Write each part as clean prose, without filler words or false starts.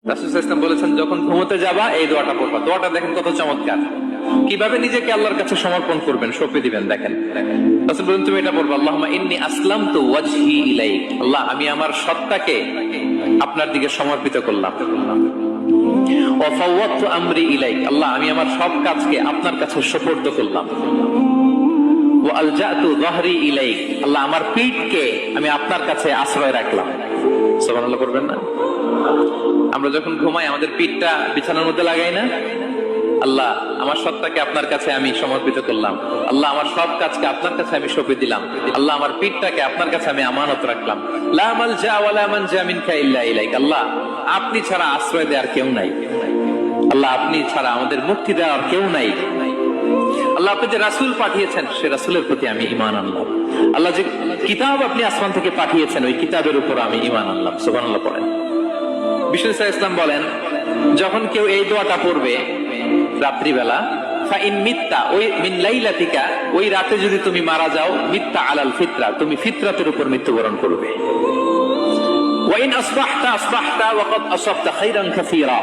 রাসূল সাল্লাল্লাহু আলাইহি ওয়াসাল্লাম বলেছেন, যখন ঘুমোতে যাবা এই দোয়াটা পড়বা। দোয়াটা দেখেন কত চমৎকার, কিভাবে নিজেকে আল্লাহর কাছে সমর্পণ করবেন, সঁপে দিবেন। দেখেন রাসূল বলেন, তুমি এটা পড়বা, আল্লাহুম্মা ইন্নী আসলামতু ওয়াজহি ইলাইক। আল্লাহ, আমি আমার সত্তাকে আপনার দিকে সমর্পিত করলাম। ওয়া ফাওয়াদতু আমরি ইলাইক। আল্লাহ, আমি আমার সব কাজকে আপনার কাছে সুপর্দ করলাম। ওয়া আলজাতু যাহরি ইলাইক। আল্লাহ, আমার পিঠকে আমি আপনার কাছে আশ্রয় রাখলাম। সুবহানাল্লাহ করবেন না? আমরা যখন ঘুমাই আমাদের পিঠটা বিছানার মধ্যে লাগাই না? আল্লাহ, আমার সত্তাকে আপনার কাছে আমি সমর্পিত করলাম। আল্লাহ, আমার সব কাজকে আপনার কাছে আমি সঁপে দিলাম। আল্লাহ, আমার পিঠটাকে আপনার কাছে আমি আমানত রাখলাম। লা মালজা ওয়ালা মানজা মিনকা ইল্লা ইলাইক। আল্লাহ, আপনি ছাড়া আশ্রয় দেওয়ার কেউ নাই। আল্লাহ, আপনি ছাড়া আমাদের মুক্তি দেওয়ার কেউ নাই। আল্লাহ, আপনি যে রাসূল পাঠিয়েছেন সে রাসূলের প্রতি আমি ঈমান আনলাম। আল্লাহ, যে কিতাব আপনি আসমান থেকে পাঠিয়েছেন ওই কিতাবের উপর আমি ঈমান আনলাম। সুবহানাল্লাহ পড়েন। বিষ্ণু সাল্লাল্লাহু আলাইহি ওয়াসাল্লাম বলেন, যখন কেউ এই দোয়াটা পড়বে রাত্রিবেলা, ফাইন মিত্তা, ওই মিন লাইলাতিকা, ওই রাতে যদি তুমি মারা যাও, মিত্তা আলাল ফিতরা, তুমি ফিতরাতের উপর মৃত্যুবরণ করবে। ওয়াইন আসবাহতা আসবাহতা ওয়া ক্বাদ আসাবতা খাইরান কাসীরা,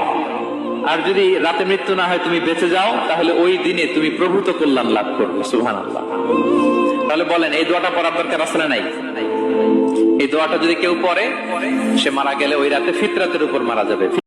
আর যদি রাতে মৃত্যু না হয় তুমি বেঁচে যাও, তাহলে ওই দিনে তুমি প্রভূত কল্যাণ লাভ করবে। সুবহানাল্লাহ। তাহলে বলেন, এই দোয়াটা পড়ার দরকার আছে না নাই? এই দোয়াটা যদি কেউ পড়ে, সে মারা গেলে ওই রাতে ফিতরাতের উপর মারা যাবে।